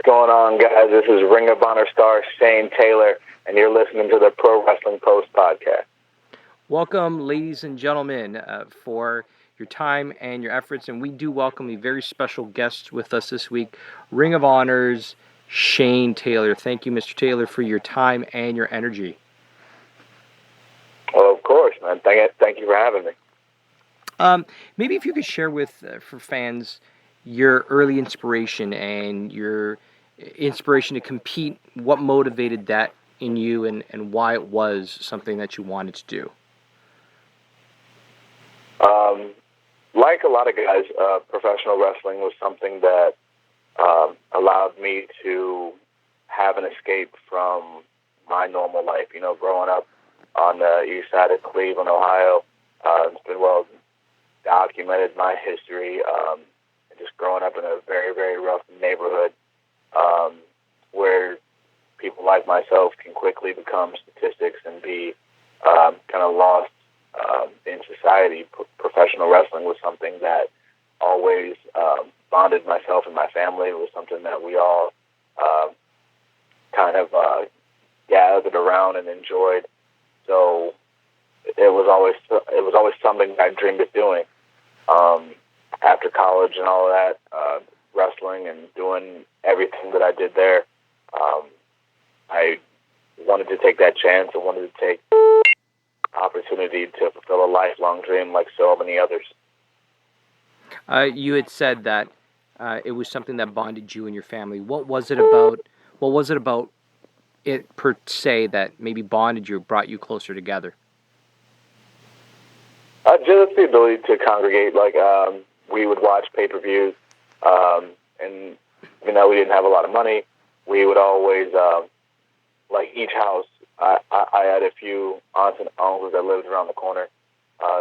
going on, guys? This is Ring of Honor star Shane Taylor, and you're listening to the Pro Wrestling Post podcast. Welcome, ladies and gentlemen, for your time and your efforts, and we do welcome a very special guest with us this week, Ring of Honor's Shane Taylor. Thank you, Mr. Taylor, for your time and your energy. Well, of course, man. Thank you for having me. Maybe if you could share with, for fans, your early inspiration and your inspiration to compete, what motivated that in you and why it was something that you wanted to do. Like a lot of guys, professional wrestling was something that allowed me to have an escape from my normal life. You know, growing up on the east side of Cleveland, Ohio, it's been well documented, my history, just growing up in a very, very rough neighborhood where people like myself can quickly become statistics and be kind of lost in society. Professional wrestling was something that always bonded myself and my family. It was something that we all kind of gathered around and enjoyed. So it was always something I dreamed of doing. After college and all of that, wrestling and doing everything that I did there, I wanted to take that chance and wanted to take opportunity to fulfill a lifelong dream like so many others. You had said that it was something that bonded you and your family. What was it about it per se that maybe bonded you, brought you closer together? Just the ability to congregate. Like we would watch pay-per-views, and even though we didn't have a lot of money, we would always like each house. I had a few aunts and uncles that lived around the corner,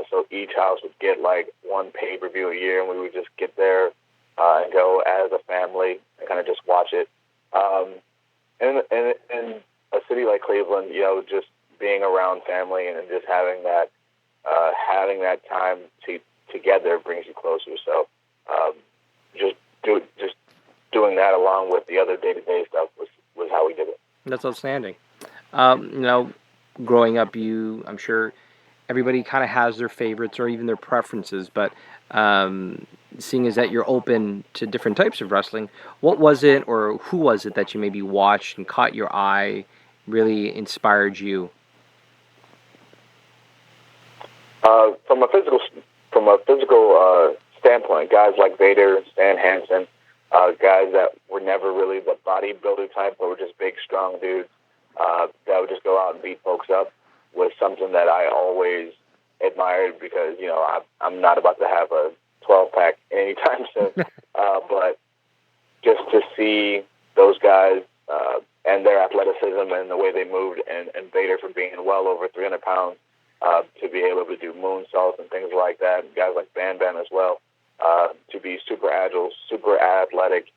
so each house would get like one pay-per-view a year, and we would just get there and go as a family and kind of just watch it. And in a city like Cleveland, you know, just being around family and just having that time together brings you closer. So just doing that along with the other day-to-day stuff was how we did it. That's outstanding. Growing up, I'm sure everybody kind of has their favorites or even their preferences, but seeing as that you're open to different types of wrestling, what was it or who was it that you maybe watched and caught your eye, really inspired you? From a physical standpoint, guys like Vader, Stan Hansen, guys that were never really the bodybuilder type, but were just big, strong dudes that would just go out and beat folks up, was something that I always admired because, you know, I'm not about to have a 12-pack anytime soon. But just to see those guys and their athleticism and the way they moved, and Vader for being well over 300 pounds, to be able to do moonsaults and things like that, and guys like Bam Bam as well, to be super agile, super athletic,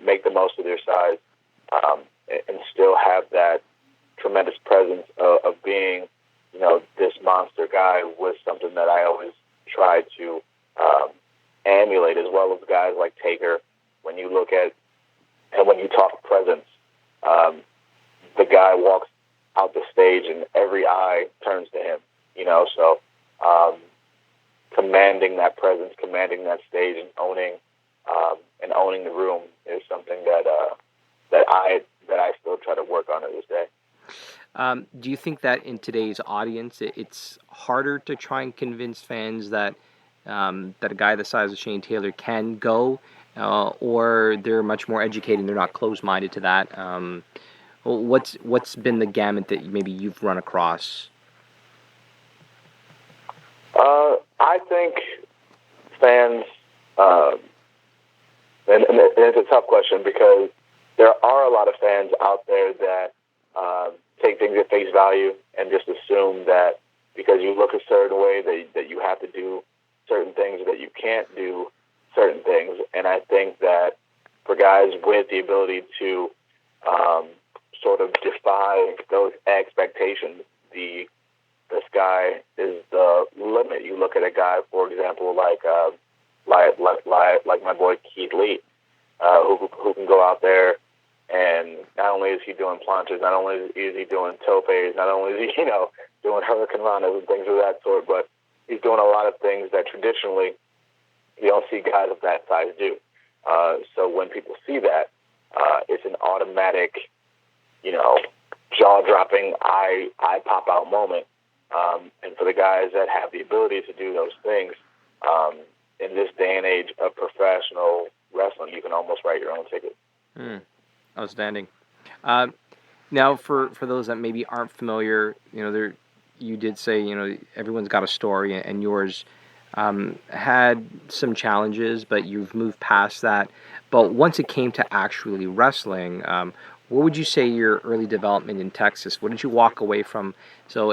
make the most of their size, and still have that tremendous presence of being, you know, this monster guy was something that I always tried to emulate, as well as guys like Taker. When you look at, and when you talk presence, the guy walks out the stage and every eye turns to him, you know, so commanding that presence, commanding that stage, and owning the room is something that I still try to work on to this day. Do you think that in today's audience, it's harder to try and convince fans that that a guy the size of Shane Taylor can go, or they're much more educated and they're not closed-minded to that? What's been the gamut that maybe you've run across? I think fans, and it's a tough question because there are a lot of fans out there that take things at face value and just assume that because you look a certain way that you have to do certain things, or that you can't do certain things. And I think that for guys with the ability to sort of defy those expectations, the sky is the limit. You look at a guy, for example, like my boy Keith Lee, who can go out there And not only is he doing planches, not only is he doing topes, not only is he, doing hurricane rondas and things of that sort, but he's doing a lot of things that traditionally you don't see guys of that size do. So when people see that, it's an automatic, jaw-dropping, eye pop-out moment. And for the guys that have the ability to do those things, in this day and age of professional wrestling, you can almost write your own ticket. Outstanding. Now, for those that maybe aren't familiar, you did say, everyone's got a story, and yours had some challenges, but you've moved past that. But once it came to actually wrestling, what would you say your early development in Texas? What did you walk away from? So,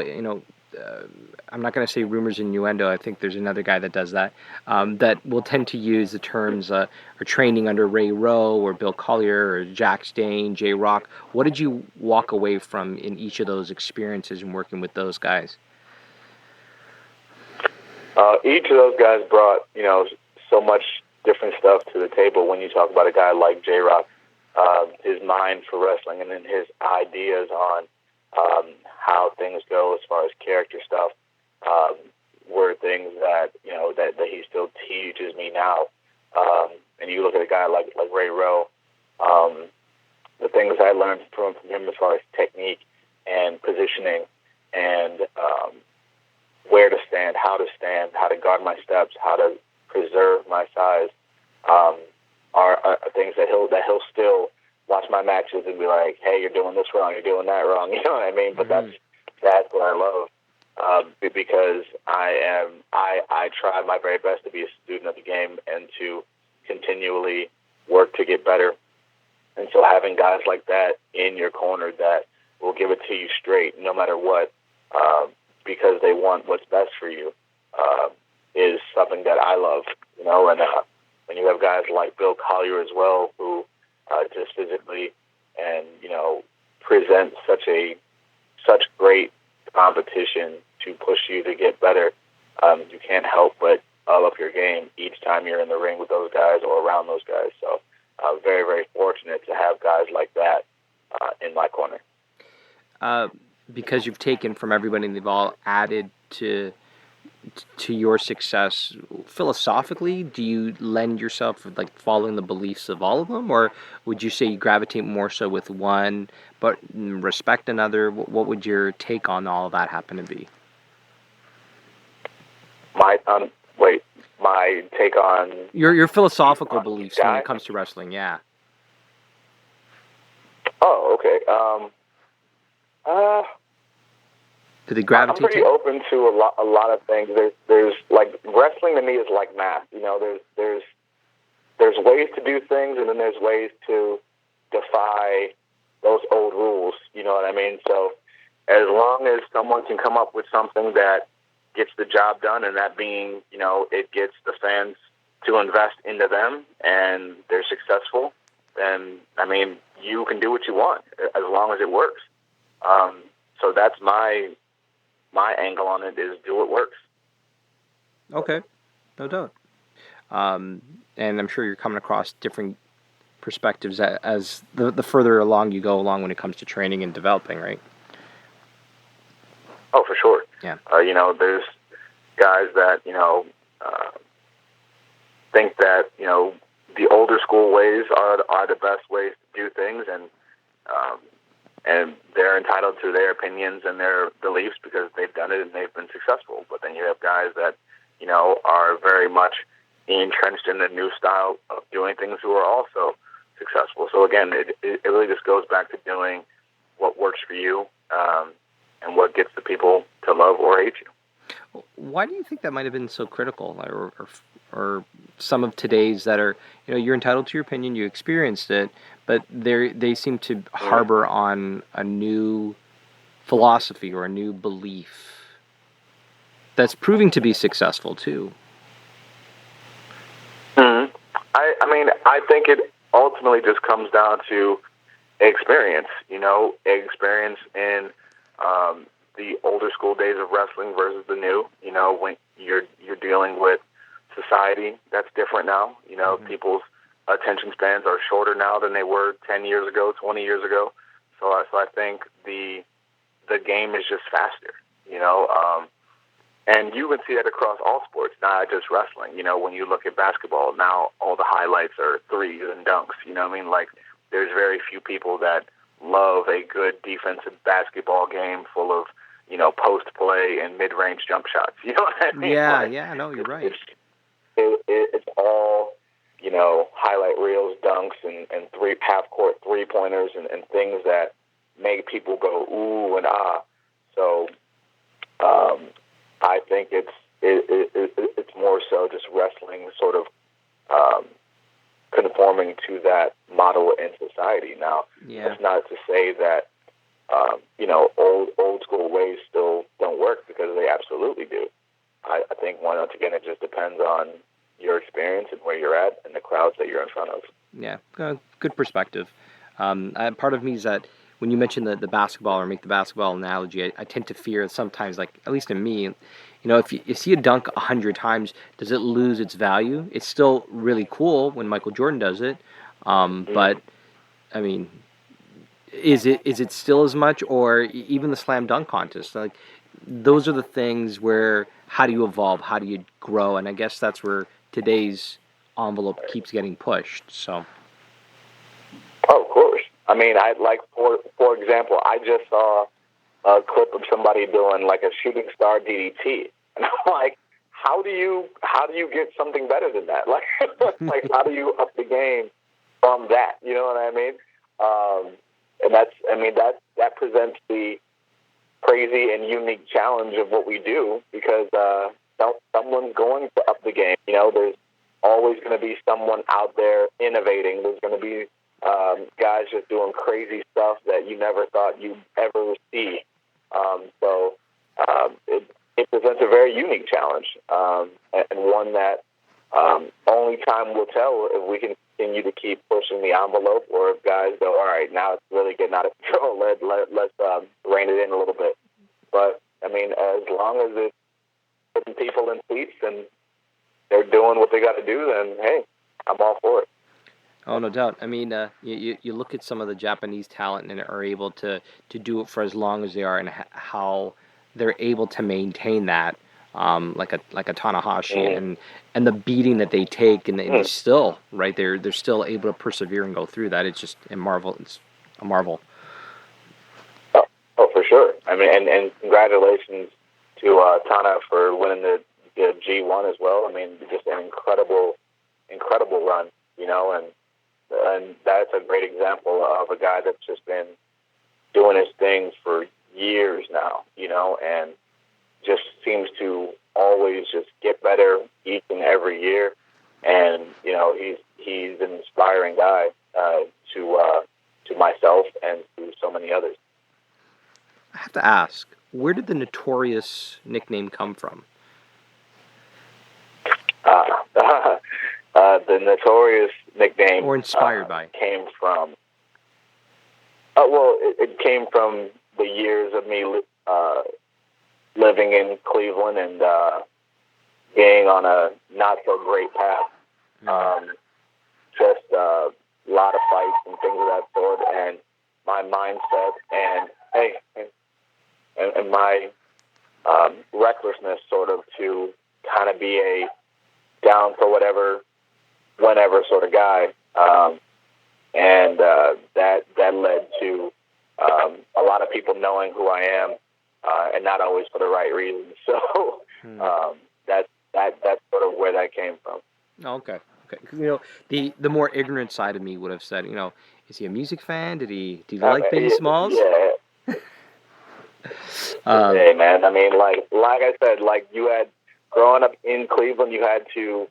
I'm not going to say rumors and innuendo. I think there's another guy that does that, that will tend to use the terms or training under Ray Rowe or Bill Collier or Jack Stane, J Rock. What did you walk away from in each of those experiences and working with those guys? Each of those guys brought, so much different stuff to the table. When you talk about a guy like J Rock, his mind for wrestling and then his ideas on how things go as far as character stuff were things that that he still teaches me now. And you look at a guy like Ray Rowe, the things I learned from him as far as technique and positioning and where to stand, how to guard my steps, how to preserve my size, are things that he'll still watch my matches and be like, hey, you're doing this wrong, you're doing that wrong, you know what I mean? But that's what I love, because I try my very best to be a student of the game and to continually work to get better. And so having guys like that in your corner that will give it to you straight no matter what, because they want what's best for you, is something that I love, and when you have guys like Bill Collier as well, who just physically and present such great competition to push you to get better, you can't help but up your game each time you're in the ring with those guys or around those guys. So very, very fortunate to have guys like that in my corner. Because you've taken from everybody and they've all added to your success, philosophically, do you lend yourself like following the beliefs of all of them, or would you say you gravitate more so with one but respect another? What would your take on all of that happen to be? My take on your philosophical beliefs when it comes to wrestling. Yeah. Oh, okay. Do they gravitate? I'm pretty open to a lot of things. There's like wrestling to me is like math. There's ways to do things, and then there's ways to defy those old rules. You know what I mean? So as long as someone can come up with something that gets the job done, and that being, it gets the fans to invest into them, and they're successful, then you can do what you want as long as it works. So that's my angle on it, is do what works. Okay, no doubt. And I'm sure you're coming across different perspectives as the further along you go along when it comes to training and developing, right? Oh, for sure. Yeah. There's guys that, think that, the older school ways are the best ways to do things, and they're entitled to their opinions and their beliefs because they've done it and they've been successful. But then you have guys that, are very much entrenched in the new style of doing things who are also successful. So again, it really just goes back to doing what works for you, and what gets the people to love or hate you. Why do you think that might have been so critical, or some of today's that are, you're entitled to your opinion, you experienced it, but they seem to harbor on a new philosophy or a new belief that's proving to be successful too? Mm-hmm. I think it ultimately just comes down to experience, experience in the older school days of wrestling versus the new. When you're dealing with society that's different now. People's attention spans are shorter now than they were 10 years ago, 20 years ago. So I think the game is just faster, you know. And you can see that across all sports, not just wrestling. You know, when you look at basketball, now all the highlights are threes and dunks. You know what I mean? Like, there's very few people that love a good defensive basketball game full of, you know, post play and mid-range jump shots. You know what I mean? Yeah, like, yeah, no, you're right. It's all, you know, highlight reels, dunks, and half-court three-pointers and things that make people go ooh and ah. So I think it's more so just wrestling sort of conforming to that model in society. Now, that's not to say that you know, old school ways still don't work, because they absolutely do. I think once again it just depends on your experience and where you're at and the crowds that you're in front of. Yeah, good perspective. Part of me is that when you mention the basketball or make the basketball analogy, I tend to fear sometimes, like, at least in me, you know, if you see a dunk 100 times, does it lose its value? It's still really cool when Michael Jordan does it, but I mean, is it still as much? Or even the slam dunk contest? Like, those are the things where, how do you evolve? How do you grow? And I guess that's where today's envelope keeps getting pushed. So. Oh, of course. I mean, for example, I just saw a clip of somebody doing like a shooting star DDT, and I'm like, how do you get something better than that? Like, like, how do you up the game from that? You know what I mean? And that presents the crazy and unique challenge of what we do, because someone's going to up the game. You know, there's always going to be someone out there innovating. There's going to be guys just doing crazy stuff that you never thought you'd ever see. So it presents a very unique challenge, and one that only time will tell if we can continue to keep pushing the envelope, or if guys go, all right, now it's really getting out of control. Let's rein it in a little bit. But I mean, as long as it's putting people in seats and they're doing what they got to do, then hey, I'm all for it. Oh, no doubt. I mean, you look at some of the Japanese talent and are able to do it for as long as they are, and how they're able to maintain that, like a Tanahashi, and the beating that they take, and they still, right, they're still able to persevere and go through that. It's just a marvel. It's a marvel. Oh, for sure. I mean, and congratulations to Tana for winning the G1 as well. I mean, just an incredible run, you know, and that's a great example of a guy that's just been doing his thing for years now, you know, and just seems to always just get better each and every year. And, you know, he's an inspiring guy to myself and to so many others. I have to ask, where did the Notorious nickname come from? The Notorious nickname, or inspired by, came from. Well, it came from the years of me living in Cleveland and being on a not so great path. Just a lot of fights and things of that sort, and my mindset and my recklessness, sort of, to kind of be a down for whatever, whenever sort of guy, and that led to a lot of people knowing who I am, and not always for the right reasons. So that's sort of where that came from. Okay. You know, the more ignorant side of me would have said, you know, is he a music fan? Did he like Biggie Smalls? Yeah. Hey, man. I mean, like I said, like, you had, growing up in Cleveland, you had to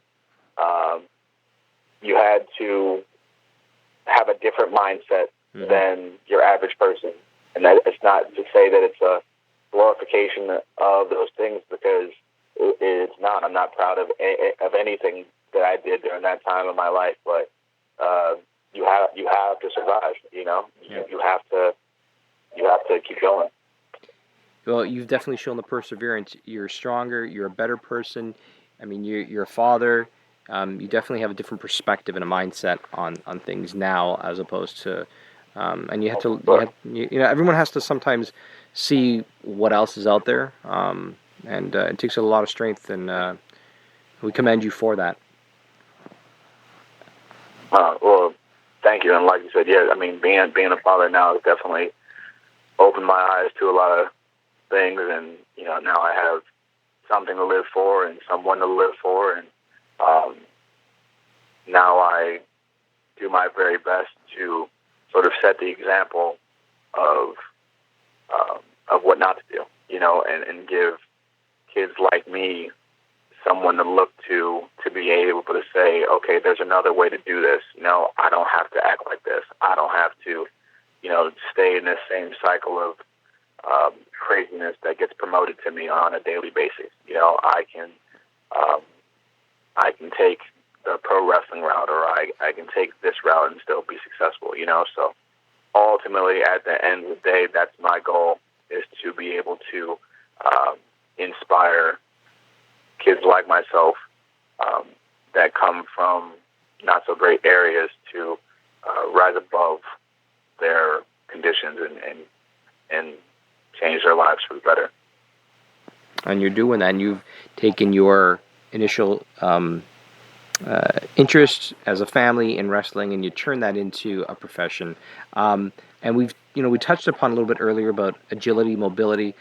have a different mindset than your average person, and that it's not to say that it's a glorification of those things, because it's not. I'm not proud of anything that I did during that time of my life, but you have to survive. You know, you have to keep going. Well, you've definitely shown the perseverance. You're stronger. You're a better person. I mean, you're a father. you definitely have a different perspective and a mindset on things now as opposed to, and you have to, everyone has to sometimes see what else is out there, and it takes a lot of strength, and we commend you for that. Well, thank you. And like you said, yeah, I mean, being a father now has definitely opened my eyes to a lot of things, and now I have something to live for and someone to live for, and now I do my very best to sort of set the example of what not to do, and give kids like me someone to look to be able to say, okay, there's another way to do this. I don't have to act like this. I don't have to, stay in this same cycle of craziness that gets promoted to me on a daily basis. I can take the pro wrestling route, or I can take this route and still be successful. So ultimately, at the end of the day, that's my goal, is to be able to inspire kids like myself that come from not so great areas to rise above their conditions and change their lives for the better. And you're doing that, and you've taken your initial interest as a family in wrestling, and you turn that into a profession. And we touched upon a little bit earlier about agility, mobility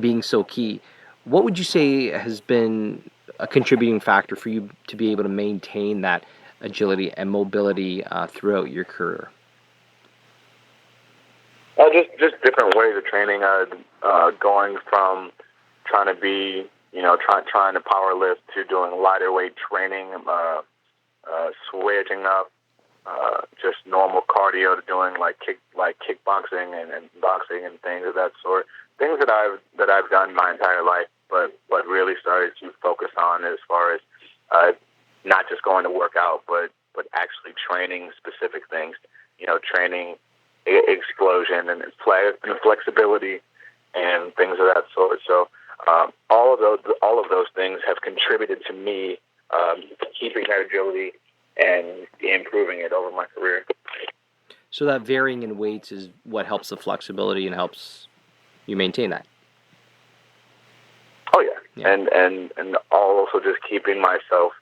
being so key. What would you say has been a contributing factor for you to be able to maintain that agility and mobility throughout your career? Just different ways of training. Going from trying to be, trying to power lift to doing lighter weight training, switching up just normal cardio to doing like kickboxing and boxing and things of that sort. Things that I've done my entire life, but really started to focus on as far as not just going to work out, but actually training specific things. Training explosion and flexibility and things of that sort. So all of those things have contributed to me keeping that agility and improving it over my career. So that varying in weights is what helps the flexibility and helps you maintain that. Oh yeah. And also just keeping myself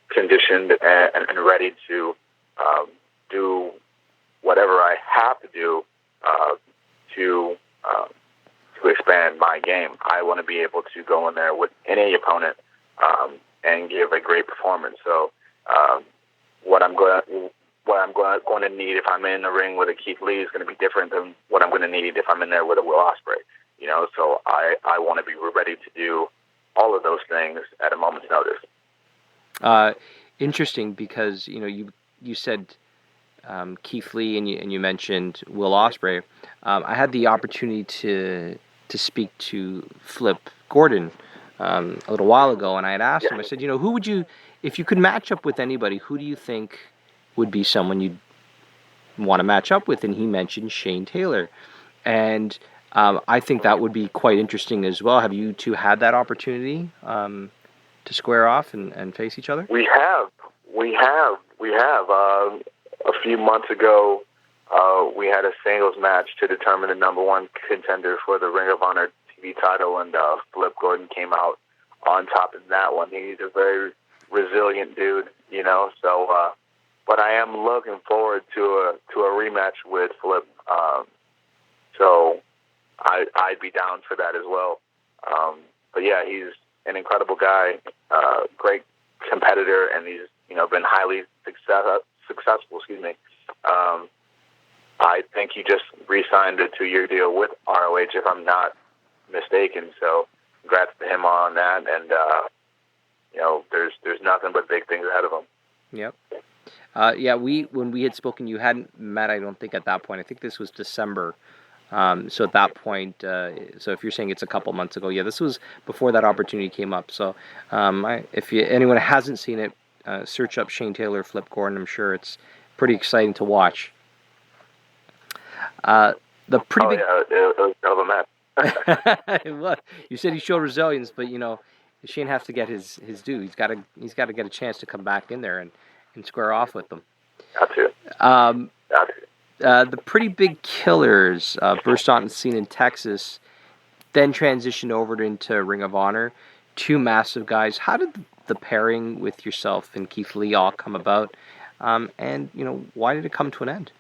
conditioned and ready to do whatever I have to do to expand my game. I want to be able to go in there with any opponent and give a great performance. So what I'm going to need if I'm in the ring with a Keith Lee is going to be different than what I'm going to need if I'm in there with a Will Ospreay. So I want to be ready to do all of those things at a moment's notice. Interesting, because you said Keith Lee and you mentioned Will Ospreay. I had the opportunity to speak to Flip Gordon a little while ago, and I had asked him. I said, who would you, if you could match up with anybody, who do you think would be someone you'd want to match up with? And he mentioned Shane Taylor, and I think that would be quite interesting as well. Have you two had that opportunity to square off and face each other? We have. A few months ago, we had a singles match to determine the number one contender for the Ring of Honor TV title, and Flip Gordon came out on top of that one. He's a very resilient dude, so but I am looking forward to a rematch with Flip. So I'd be down for that as well. But yeah, he's an incredible guy, great competitor, and he's been highly successful. I think he just re-signed a 2-year deal with ROH, if I'm not mistaken. So congrats to him on that, and there's nothing but big things ahead of him. Yep. When we had spoken, you hadn't met, I don't think, at that point. I think this was December. So at that point, so if you're saying it's a couple months ago, this was before that opportunity came up. So if anyone hasn't seen it, search up Shane Taylor, Flip Gordon. I'm sure it's pretty exciting to watch. It was a hell of a match. It was. You said he showed resilience, but Shane has to get his due. He's got to get a chance to come back in there and square off with them. Got to. Um, Got to. the Pretty Big Killers burst on the scene in Texas, then transitioned over into Ring of Honor. Two massive guys. How did the pairing with yourself and Keith Lee all come about? And why did it come to an end?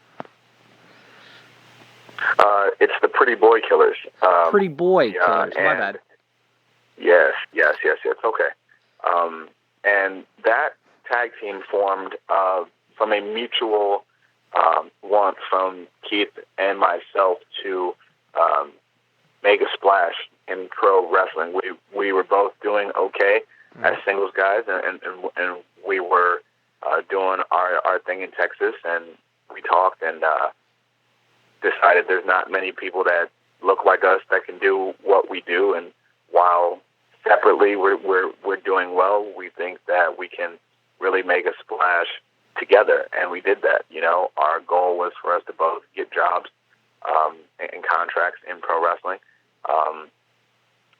It's the Pretty Boy Killers. Pretty Boy Killers. My bad. Yes. Okay. And that tag team formed from a mutual want from Keith and myself to make a splash in pro wrestling. We were both doing okay as singles guys, and we were doing our thing in Texas, and we talked and decided there's not many people that look like us that can do what we do, and while separately we're doing well, we think that we can really make a splash together, and we did that. Our goal was for us to both get jobs and contracts in pro wrestling,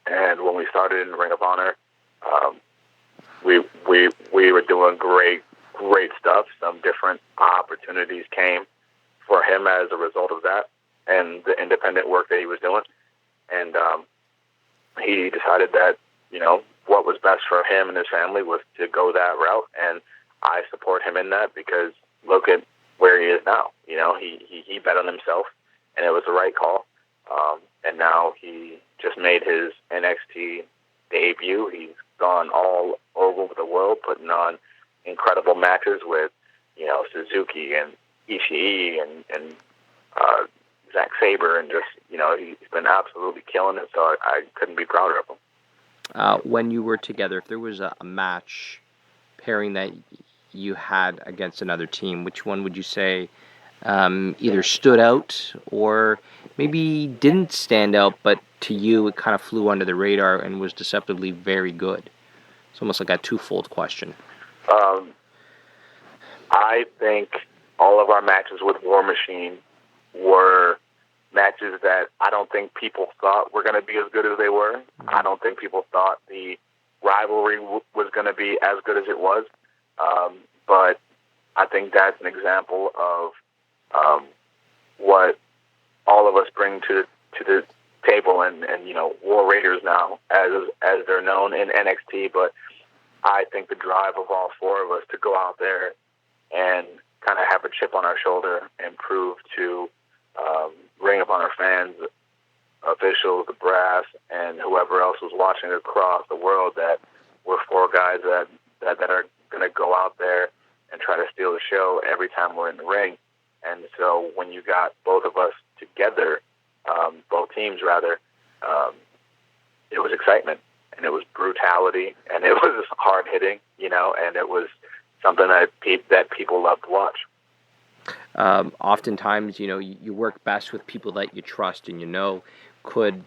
and when we started in Ring of Honor, we were doing great stuff. Some different opportunities came for him as a result of that and the independent work that he was doing. And he decided that, what was best for him and his family was to go that route. And I support him in that because look at where he is now. He bet on himself, and it was the right call. And now he just made his NXT debut. He's gone all over the world, putting on incredible matches with, Suzuki and Ishii and Zack Sabre, and just, he's been absolutely killing it, so I couldn't be prouder of him. When you were together, if there was a match pairing that you had against another team, which one would you say either stood out or maybe didn't stand out, but to you it kind of flew under the radar and was deceptively very good? It's almost like a twofold question. I think all of our matches with War Machine were matches that I don't think people thought were going to be as good as they were. Mm-hmm. I don't think people thought the rivalry was going to be as good as it was. But I think that's an example of what all of us bring to the table, and War Raiders now, as they're known in NXT. But I think the drive of all four of us to go out there and kind of have a chip on our shoulder and prove to Ring of Honor fans, officials, the brass, and whoever else was watching across the world that we're four guys that are going to go out there and try to steal the show every time we're in the ring. And so when you got both of us together, both teams rather, it was excitement, and it was brutality, and it was hard hitting, and it was something that people love to watch. Oftentimes, you work best with people that you trust, and could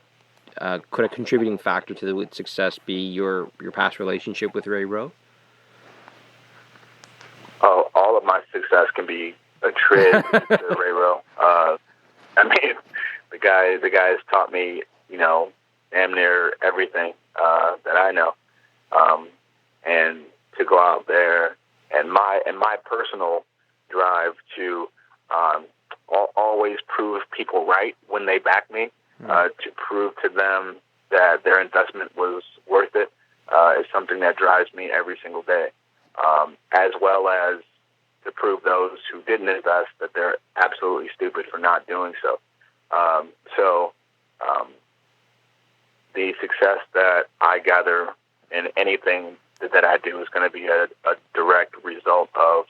a contributing factor to the success be your past relationship with Ray Rowe? Oh, all of my success can be attributed to Ray Rowe. The guy has taught me, damn near everything that I know, and to go out there and my personal drive to always prove people right when they back me, to prove to them that their investment was worth it, is something that drives me every single day, as well as to prove those who didn't invest that they're absolutely stupid for not doing so. The success that I gather in anything that I do is going to be a direct result of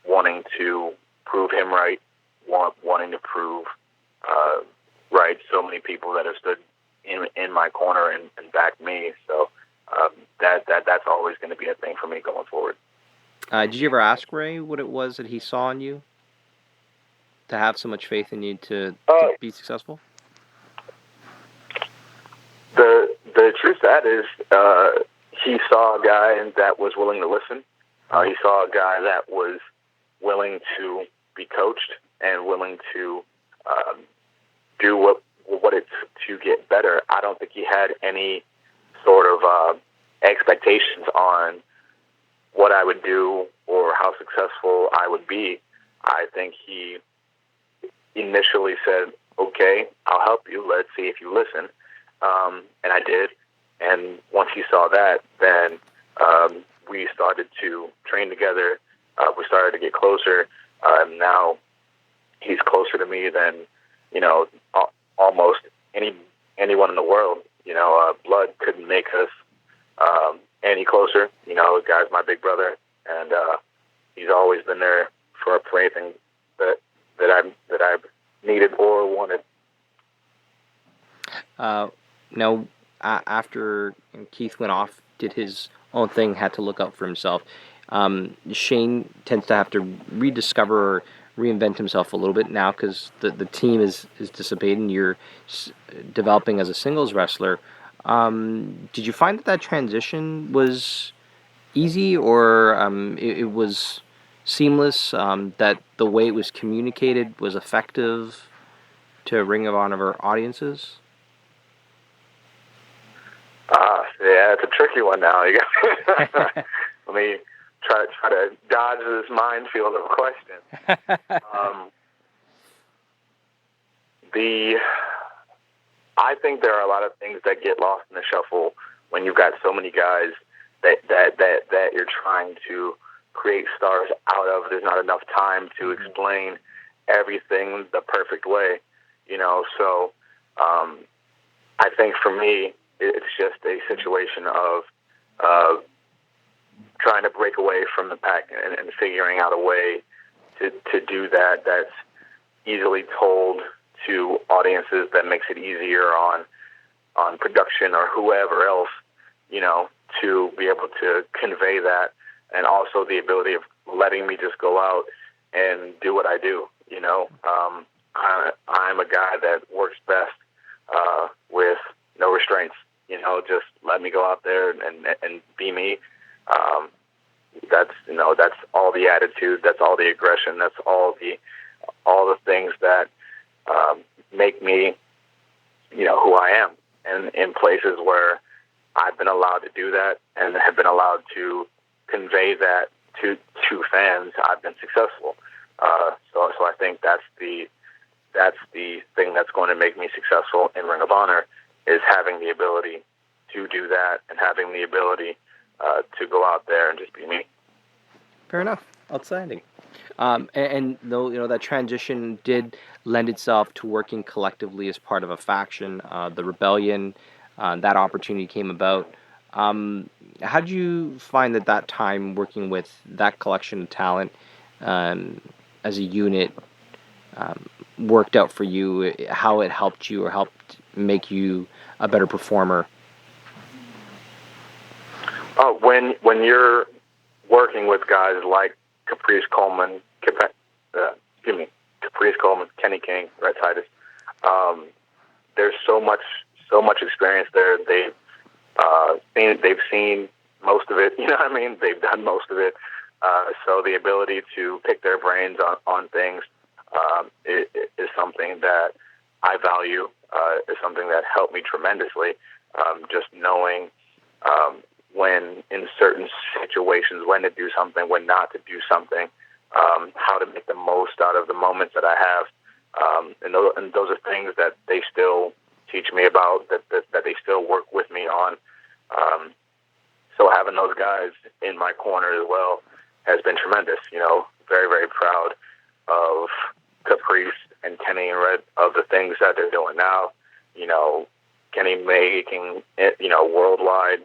wanting to prove him right, wanting to prove right so many people that have stood in my corner and backed me. So that's always going to be a thing for me going forward. Did you ever ask Ray what it was that he saw in you to have so much faith in you to be successful? The truth of that is, he saw a guy that was willing to listen. He saw a guy that was willing to be coached and willing to do what it took to get better. I don't think he had any sort of expectations on what I would do or how successful I would be. I think he initially said, okay, I'll help you. Let's see if you listen. And I did. And once he saw that, then we started to train together. We started to get closer. Now he's closer to me than, almost anyone in the world. Blood couldn't make us any closer. The guy's my big brother, and he's always been there for anything that I've needed or wanted. Now, after Keith went off, did his own thing, had to look out for himself. Shane tends to have to rediscover or reinvent himself a little bit now because the team is dissipating. You're developing as a singles wrestler. Did you find that transition was easy, or it was seamless, that the way it was communicated was effective to Ring of Honor audiences? Yeah, it's a tricky one now. You got let me try to dodge this minefield of questions. I think there are a lot of things that get lost in the shuffle when you've got so many guys that you're trying to create stars out of. There's not enough time to explain everything the perfect way, So I think for me, it's just a situation of trying to break away from the pack and figuring out a way to do that that's easily told to audiences, that makes it easier on production or whoever else, to be able to convey that, and also the ability of letting me just go out and do what I do. I'm a guy that works best with no restraints. Just let me go out there and be me. That's all the attitude. That's all the aggression. That's all the things that make me, who I am. And in places where I've been allowed to do that and have been allowed to convey that to fans, I've been successful. So I think that's the thing that's going to make me successful in Ring of Honor, is having the ability to do that and having the ability to go out there and just be me. Fair enough. Outstanding. And though that transition did lend itself to working collectively as part of a faction, the Rebellion, that opportunity came about. How did you find that time working with that collection of talent as a unit worked out for you? How it helped you or helped make you a better performer? When you're working with guys like Caprice Coleman, Kenny King, Red Titus, there's so much experience there. They've seen most of it. You know what I mean? They've done most of it. So the ability to pick their brains on things is something that I value. Is something that helped me tremendously. Just knowing when in certain situations, when to do something, when not to do something, how to make the most out of the moments that I have. And those are things that they still teach me about, that they still work with me on. So having those guys in my corner as well has been tremendous. Very, very proud of Caprice and Kenny and Red, of the things that they're doing now. Kenny making worldwide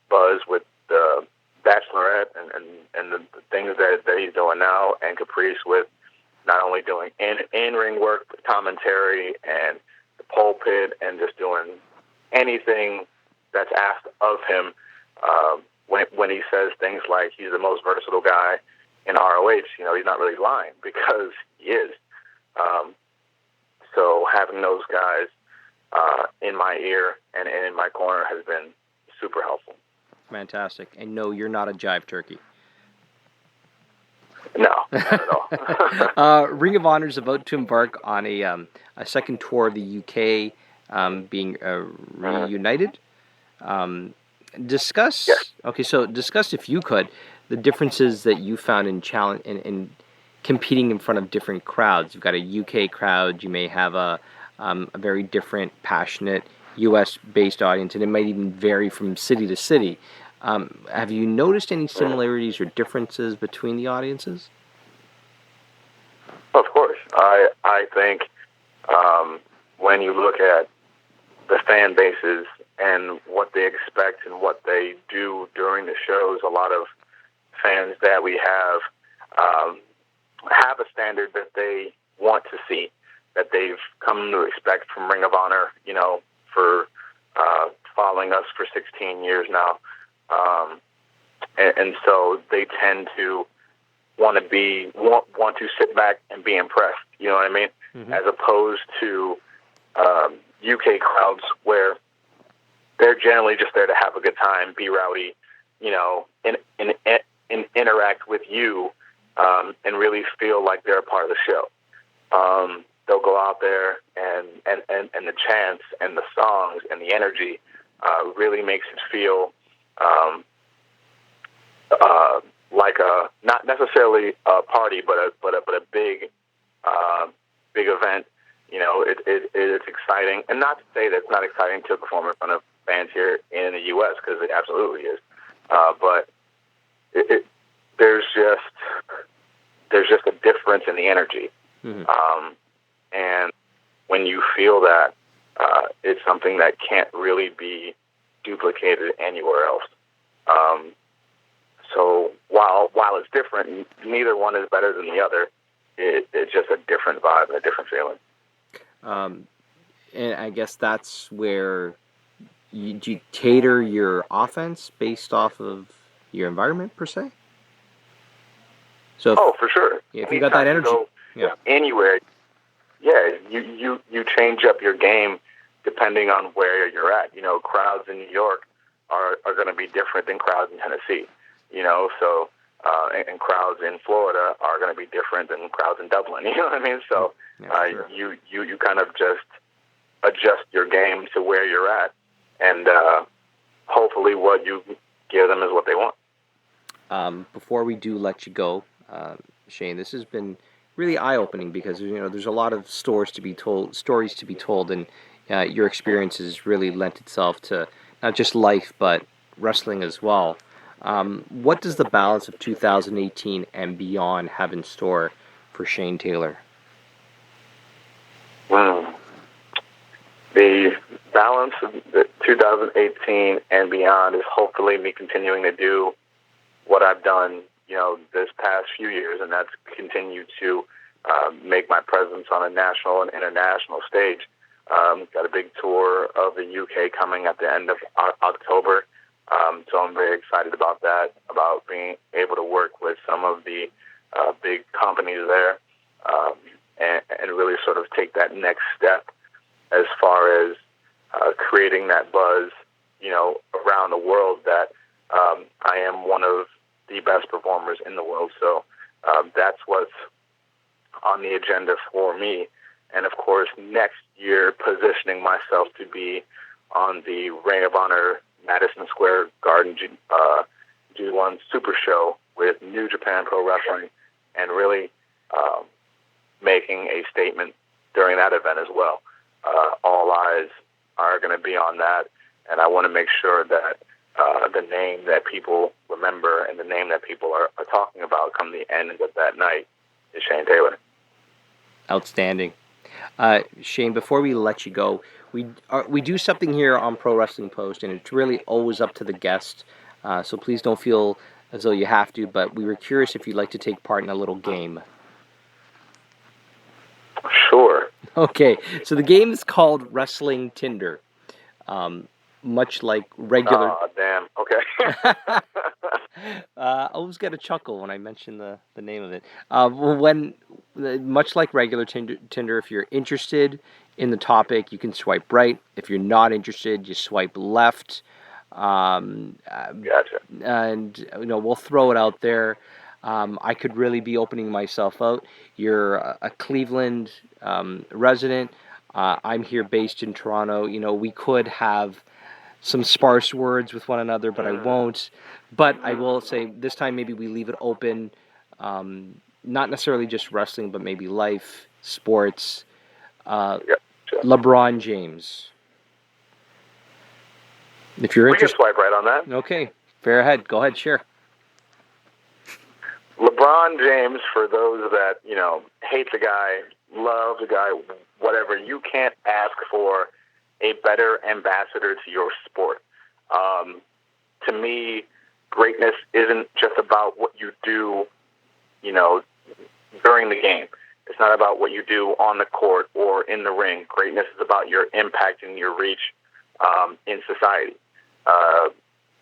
buzz with the Bachelorette and the things that he's doing now, and Caprice with not only doing in-ring work, but commentary and the pulpit, and just doing anything that's asked of him. When he says things like he's the most versatile guy in ROH, he's not really lying, because he is. So having those guys in my ear and in my corner has been super helpful. Fantastic. And no, you're not a jive turkey. No, not at all. Ring of Honor is about to embark on a second tour of the UK, being reunited. Yes. Discuss. Okay, so discuss if you could the differences that you found in challenge in competing in front of different crowds. You've got a UK crowd. You may have a very different, passionate U.S. based audience, and it might even vary from city to city. Have you noticed any Mm. similarities or differences between the audiences? Of course, I think when you look at the fan bases and what they expect and what they do during the shows, a lot of fans that we um, have a standard that they want to see, that they've come to expect from Ring of Honor, for following us for 16 years now. Um, and so they tend to want to sit back and be impressed. You know what I mean? Mm-hmm. As opposed to UK crowds where they're generally just there to have a good time, be rowdy, and interact with you, and really feel like they're a part of the show. They'll go out there and the chants and the songs and the energy really makes it feel like not necessarily a party, but a big event. It's exciting, and not to say that it's not exciting to perform in front of fans here in the U.S. because it absolutely is. But there's just a difference in the energy, Mm-hmm. and when you feel that, it's something that can't really be duplicated anywhere else. So while it's different, neither one is better than the other. It's just a different vibe and a different feeling. And I guess that's where do you cater your offense based off of your environment per se. So Oh, for sure. if you got that Anytime you energy, go yeah. anywhere, yeah, you change up your game depending on where you're at. Crowds in New York are going to be different than crowds in Tennessee. So and crowds in Florida are going to be different than crowds in Dublin. You know what I mean? So Yeah, sure. you kind of just adjust your game to where you're at, and hopefully what you give them is what they want. Before we do let you go, Shane, this has been really eye-opening because there's a lot of stories to be told, and your experiences really lent itself to not just life but wrestling as well. What does the balance of 2018 and beyond have in store for Shane Taylor? Mm. The balance of the 2018 and beyond is hopefully me continuing to do what I've done, this past few years, and that's continue to make my presence on a national and international stage. Got a big tour of the UK coming at the end of October, so I'm very excited about that, about being able to work with some of the big companies there, and really sort of take that next step as far as creating that buzz, around the world that I am one of the best performers in the world. So that's what's on the agenda for me. And of course, next year, positioning myself to be on the Ring of Honor Madison Square Garden G1 Super Show with New Japan Pro Wrestling, and really making a statement during that event as well. All eyes are going to be on that, and I want to make sure that the name that people remember and the name that people are talking about come the end of that night is Shane Taylor. Outstanding. Shane, before we let you go, we do something here on Pro Wrestling Post, and it's really always up to the guest. So please don't feel as though you have to, but we were curious if you'd like to take part in a little game. Sure. Okay, so the game is called Wrestling Tinder. Much like regular. Oh, damn. Okay. I always get a chuckle when I mention the name of it. Much like regular Tinder, if you're interested in the topic, you can swipe right. If you're not interested, you swipe left. Gotcha. And we'll throw it out there. I could really be opening myself out. You're a Cleveland resident. I'm here based in Toronto. We could have some sparse words with one another, but I won't. But I will say this time maybe we leave it open, not necessarily just wrestling, but maybe life, sports. Yep. Sure. LeBron James. If you're We can interested, swipe right on that. okay, fair ahead. Go ahead, share. LeBron James, for those that, hate the guy, love the guy, whatever, you can't ask for a better ambassador to your sport. To me, greatness isn't just about what you do, during the game. It's not about what you do on the court or in the ring. Greatness is about your impact and your reach in society.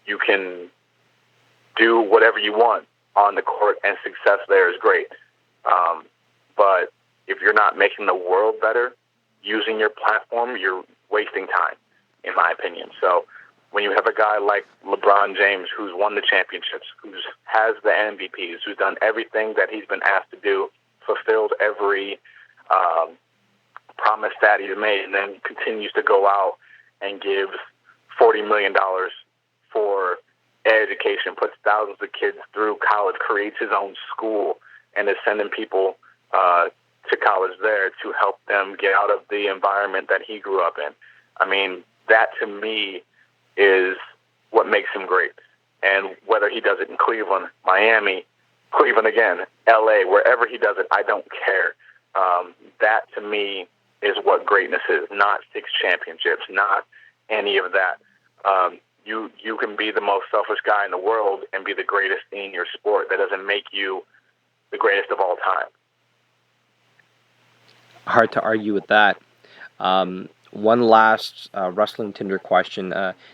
You can do whatever you want on the court, and success there is great. But if you're not making the world better using your platform, you're wasting time, in my opinion. So when you have a guy like LeBron James, who's won the championships, who has the MVPs, who's done everything that he's been asked to do, fulfilled every promise that he's made, and then continues to go out and gives $40 million for education, puts thousands of kids through college, creates his own school, and is sending people to college there to help them get out of the environment that he grew up in. I mean, that to me is what makes him great. And whether he does it in Cleveland, Miami, Cleveland again, LA, wherever he does it, I don't care. That to me is what greatness is, not 6 championships, not any of that. You can be the most selfish guy in the world and be the greatest in your sport. That doesn't make you the greatest of all time. Hard to argue with that. One last Wrestling Tinder question.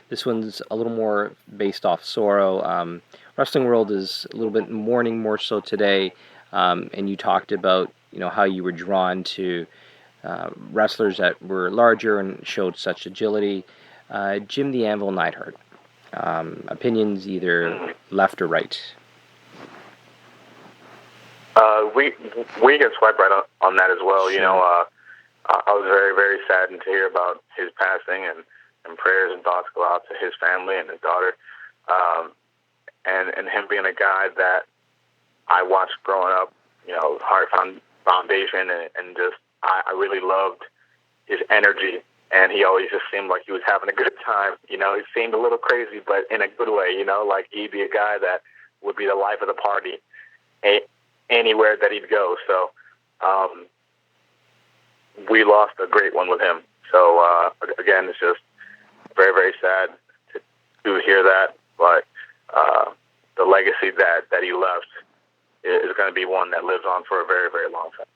This one's a little more based off Soro. Wrestling World is a little bit mourning more so today, and you talked about how you were drawn to wrestlers that were larger and showed such agility. Jim the Anvil Neidhart. Opinions either left or right. We can swipe right on that as well. Sure. I was very, very saddened to hear about his passing, and prayers and thoughts go out to his family and his daughter, and him being a guy that I watched growing up. Heart Foundation, and just I really loved his energy, and he always just seemed like he was having a good time. He seemed a little crazy, but in a good way. Like he'd be a guy that would be the life of the party anywhere that he'd go. So we lost a great one with him. So again, it's just very, very sad to hear that. But the legacy that he left is going to be one that lives on for a very, very long time.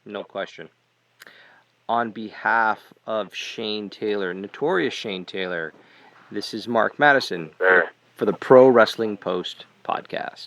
No question. On behalf of Shane Taylor, Notorious Shane Taylor, this is Mark Madison for the Pro Wrestling Post podcast.